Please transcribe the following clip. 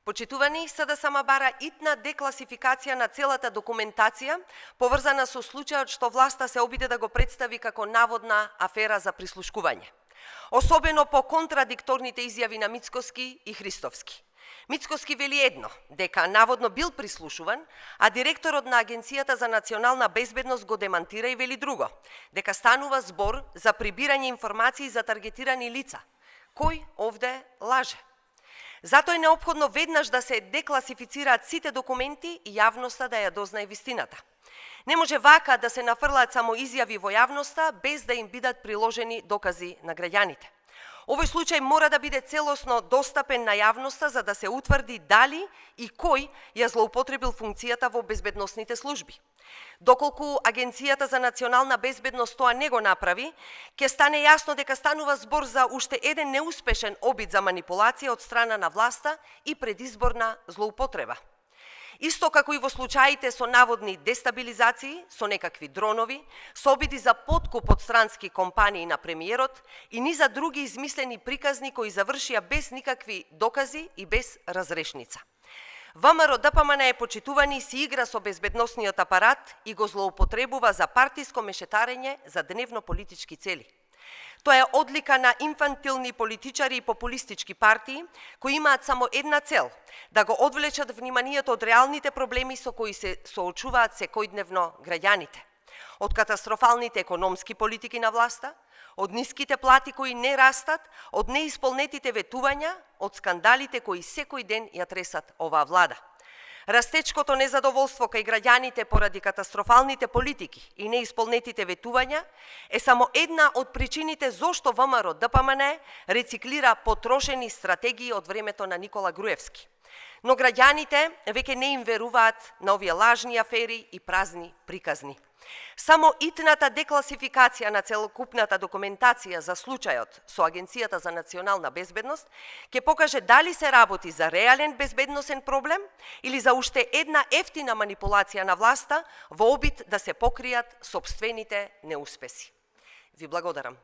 Почитувани, СДСМ бара итна декласификација на целата документација, поврзана со случајот што власта се обиде да го представи како наводна афера за прислушкување. Особено по контрадикторните изјави на Мицкоски и Христовски. Мицкоски вели едно, дека наводно бил прислушуван, а директорот на Агенцијата за национална безбедност го демантира и вели друго, дека станува збор за прибирање информации за таргетирани лица. Кој овде лаже? Затоа е неопходно веднаш да се декласифицираат сите документи и јавноста да ја дознае вистината. Не може вака да се нафрлаат само изјави во јавноста без да им бидат приложени докази на граѓаните. Овој случај мора да биде целосно достапен на јавноста за да се утврди дали и кој ја злоупотребил функцијата во безбедносните служби. Доколку Агенцијата за национална безбедност тоа не го направи, ќе стане јасно дека станува збор за уште еден неуспешен обид за манипулација од страна на власта и предизборна злоупотреба. Исто како и во случаите со наводни дестабилизации, со некакви дронови, со обиди за подкуп од странски компании на премиерот и низа други измислени приказни кои завршија без никакви докази и без разрешница. ВМРО ДПМН е почитувани си игра со безбедносниот апарат и го злоупотребува за партиско мешетарење за дневно политички цели. Тоа е одлика на инфантилни политичари и популистички партии кои имаат само една цел – да го одвлечат вниманието од реалните проблеми со кои се соочуваат секојдневно граѓаните. Од катастрофалните економски политики на власта, од ниските плати кои не растат, од неисполнетите ветувања, од скандалите кои секој ден ја тресат оваа влада. Растечкото незадоволство кај граѓаните поради катастрофалните политики и неисполнетите ветувања е само една од причините зошто ВМРО ДПМН рециклира потрошени стратегии од времето на Никола Груевски. Но граѓаните веќе не им веруваат на овие лажни афери и празни приказни. Само итната декласификација на целокупната документација за случајот со Агенцијата за национална безбедност ќе покаже дали се работи за реален безбедносен проблем или за уште една ефтина манипулација на власта во обид да се покријат сопствените неуспеси. Ви благодарам.